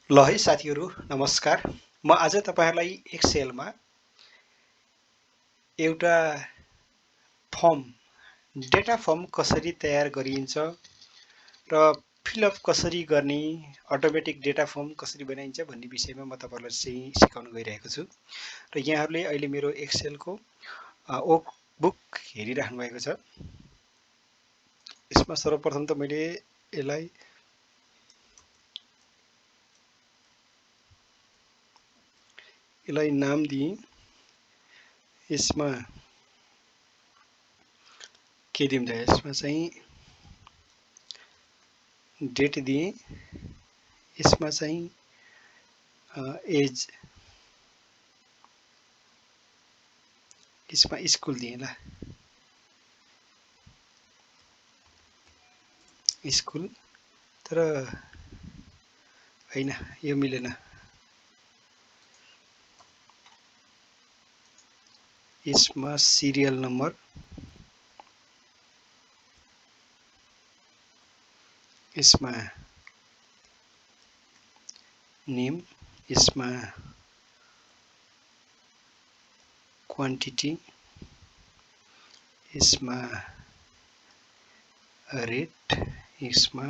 ल है साथीहरू नमस्कार। म आज तपाईँहरूलाई एक्सेलमा एउटा फर्म डेटा फर्म कसरी तयार गरिन्छ र फिलअप कसरी गर्ने, अटोमेटिक डेटा फर्म कसरी बनाइन्छ भन्ने विषयमा म तपाईँहरूलाई चाहिँ सिकाउन गइरहेको छु। र यहाँहरूले अहिले मेरो एक्सेलको वर्कबुक हेरिराख्नु भएको छ। यसमा सर्वप्रथम त मैले यसलाई नाम दिएँ। यसमा के दिउँ त, यसमा चाहिँ डेट दिएँ। यसमा चाहिँ एज, यसमा स्कुल दिएँ ल, स्कुल। तर होइन, यो मिलेन। यसमा सिरियल नम्बर, यसमा नेम, यसमा क्वान्टिटी, यसमा रेट, यसमा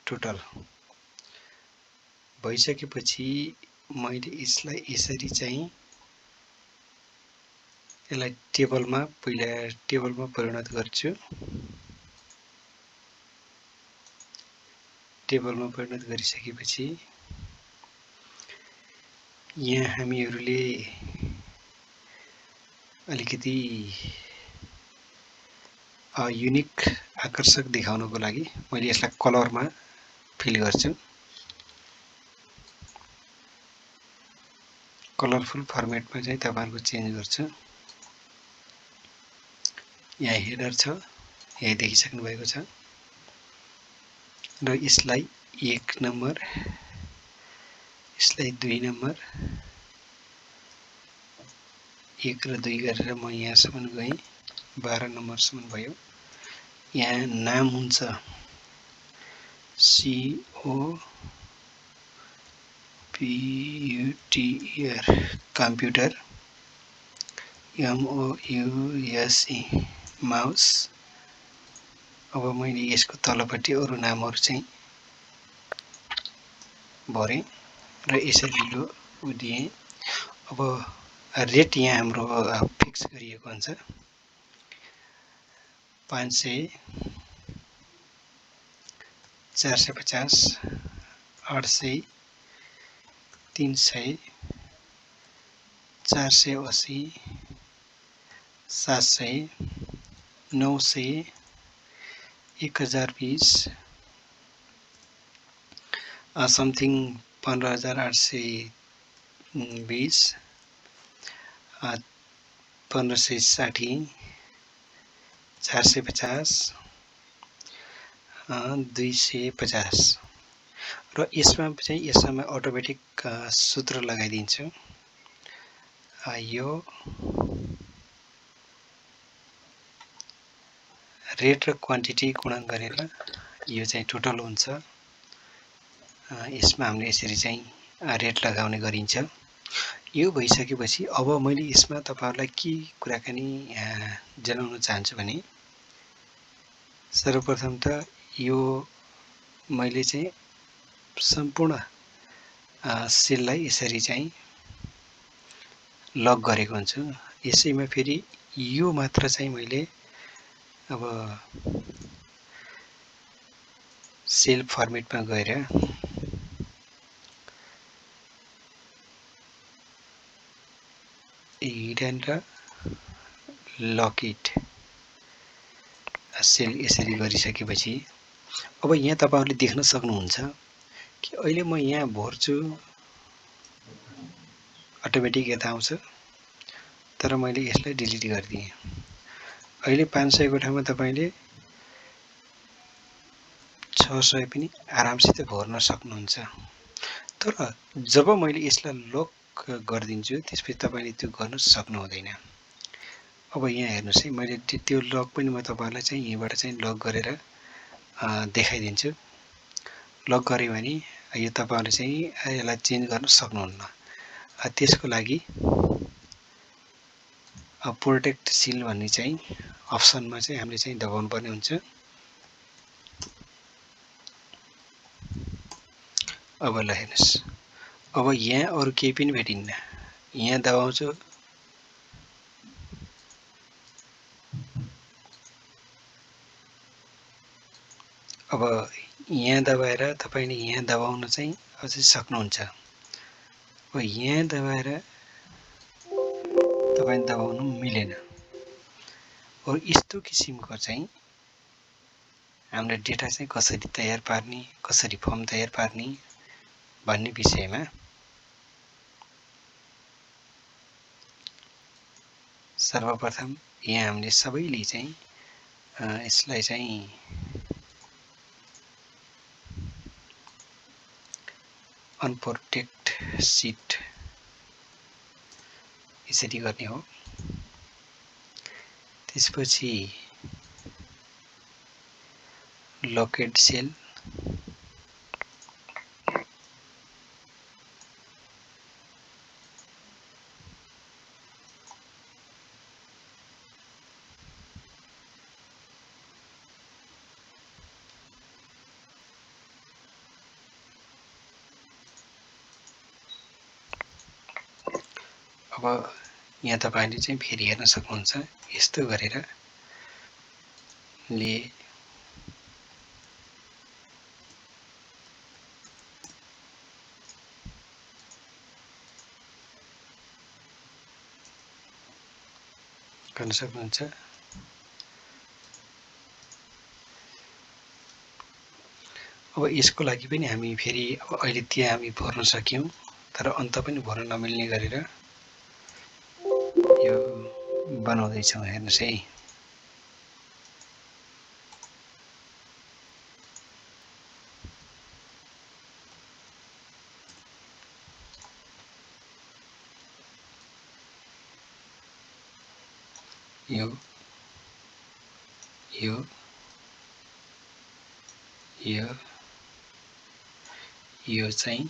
टोटल। भइसकेपछि मैले यसलाई यसरी चाहिँ यसलाई टेबलमा परिणत गर्छु। टेबलमा परिणत गरिसकेपछि यहाँ हामीहरूले अलिकति युनिक आकर्षक देखाउनको लागि मैले यसलाई कलरमा फिल गर्छु। कलरफुल फर्मेटमा चाहिँ तपाईहरुको चेन्ज गर्छु। यहाँ हेडर छ, यहाँ देखिसक्नु भएको छ। र यसलाई 1 नम्बर, यसलाई 2 नम्बर, 1 र 2 गरेर म यहाँसम्म गएँ। 12 नम्बरसम्म भयो। यहाँ नाम हुन्छ COMPUTER, कम्प्युटर। MOUSE, mouse. अब मैले यसको तलपट्टि अरु नामहरु चाहिँ भरे र यसरी दिएँ। अब रेट यहाँ हाम्रो फिक्स गरिएको हुन्छ। 500, 450, 800, 300, 480, 700, 900, 1020, समथिङ 15,820, 1560, 450, 250। र यसमा चाहिँ यसमा अटोमेटिक सूत्र लगाइदिन्छु। यो रेट र क्वान्टिटी गुणन गरेर यो चाहिँ टोटल हुन्छ। यसमा हामीले यसरी चाहिँ रेट लगाउने गरिन्छ। यो भइसकेपछि अब मैले यसमा तपाईहरुलाई के कुराकानी जनाउन चाहन्छु भने सर्वप्रथम त यो मैले चाहिँ सम्पूर्ण सेललाई यसरी चाहिँ लक गरेको हुन्छु। यसैमा फेरि यो मात्र चाहिँ मैले अब सेल फर्मेटमा गएर हिडन र लक इट सेल यसरी गरिसकेपछि अब यहाँ तपाईहरुले देख्न सक्नुहुन्छ कि अहिले म यहाँ भर्छु, अटोमेटिक यता आउँछ। तर मैले यसलाई डिलिट गरिदिएँ। अहिले 500 को ठाउँमा तपाईले 600 पनि आरामसित भर्न सक्नुहुन्छ। तर जब मैले यसलाई लक गर्दिन्छु त्यसपछि तपाईले त्यो गर्न सक्नु हुँदैन। अब यहाँ हेर्नुस् है, मैले त्यो लक पनि म तपाईहरुलाई चाहिँ यहीबाट चाहिँ लक गरेर देखाइदिन्छु। लक गर्यो भने यो तपाईहरुले चाहिँ यसलाई चेन्ज गर्न सक्नुहुन्न। त्यसको लागि प्रोटेक्ट सिल भन्ने चाहिँ अप्सनमा चाहिँ हामीले चाहिँ दबाउनु पर्ने हुन्छ। अब ल हेर्नुस्, अब यहाँ अरु केही पनि भेटिन्न। यहाँ दबाउँछु, अब यहाँ दबाएर तपाईले यहाँ दबाउन चाहिँ अझै सक्नुहुन्छ। अब यहाँ दबाएर तपाईले दबाउनु मिलेन। अब यस्तो किसिमको चाहिँ हामीले डेटा चाहिँ कसरी तयार पार्ने, कसरी फर्म तयार पार्ने भन्ने विषयमा सर्वप्रथम यहाँ हामीले सबैले चाहिँ यसलाई चाहिँ अनप्रोटेक्ट सिट यसरी गर्ने हो। त्यसपछि लोकेट सेल, अब यहाँ तपाईले चाहिँ फेरि हेर्न सक्नुहुन्छ। यस्तो गरेर ले गर्न सक्नुहुन्छ। अब यसको लागि पनि हामी फेरि अब अहिले त्यहाँ हामी भर्न सक्यौं, तर अन्त पनि भर्न नमिल्ने गरेर यो बनाउँदै छौं। हेर्नुस् है, यो यो यो यो चाहिँ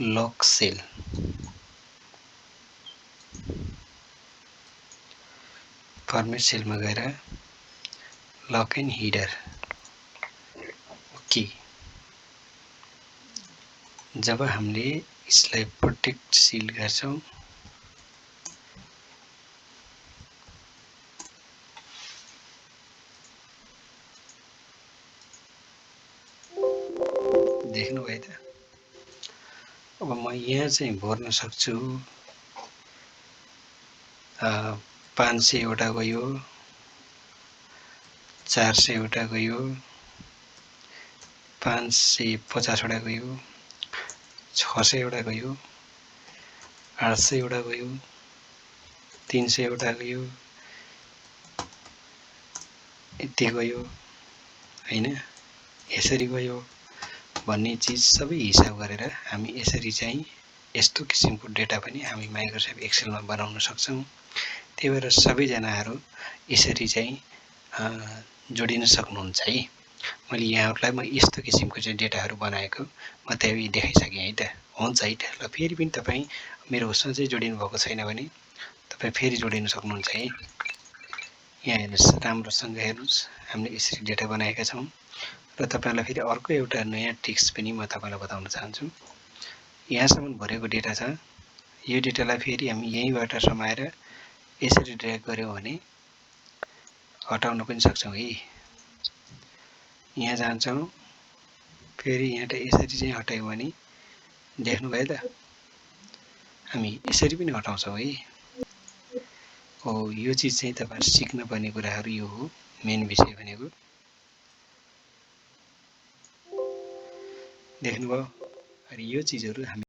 लक सेल, फर्मेट सेलमा गएर लक एन्ड हिडर ओके। जब हामीले यसलाई प्रोटेक्ट सिल गर्छौं, देख्नुभयो त। अब म यहाँ चाहिँ भर्न सक्छु 500 वटा गयो, 400 वटा गयो, 550 वटा गयो, 600 वटा गयो, 800 वटा गयो, 300 वटा गयो, यति गयो हैन, यसरी गयो भन्ने चीज सबै हिसाब गरेर हामी यसरी चाहिँ यस्तो किसिमको डेटा पनि हामी माइक्रोसफ्ट एक्सेलमा बनाउन सक्छौं। त्यही भएर सबैजनाहरु यसरी चाहिँ जोडिन सक्नुहुन्छ है। मैले यहाँहरुलाई म यस्तो किसिमको चाहिँ डेटाहरु बनाएको म त्यही देखाइसके है त। हुन्छ है त। ल फेरि पनि तपाई मेरो उसमा चाहिँ जोडिनु भएको छैन भने तपाई फेरि जोडिन सक्नुहुन्छ है। यहाँ हेर्नुस्, राम्रोसँग हेर्नुस्, हामीले यसरी डेटा बनाएका छौं र तपाईलाई फेरि अर्को एउटा नयाँ ट्रिक्स पनि म तपाईलाई बताउन चाहन्छु। यहाँसम्म भरेको डेटा छ, यो डेटालाई फेरि हामी यहीँबाट समाएर यसरी ड्र्याग गर्यौं भने हटाउन पनि सक्छौं है। यहाँ जान्छौं, फेरि यहाँबाट यसरी चाहिँ हटायौं भने देख्नुभयो त, हामी यसरी पनि हटाउँछौं है। हो, यो चीज चाहिँ तपाईहरु सिक्न पर्ने कुराहरु यो हो, मेन विषय भनेको। देख्नुभयो, अनि यो चीजहरु हामी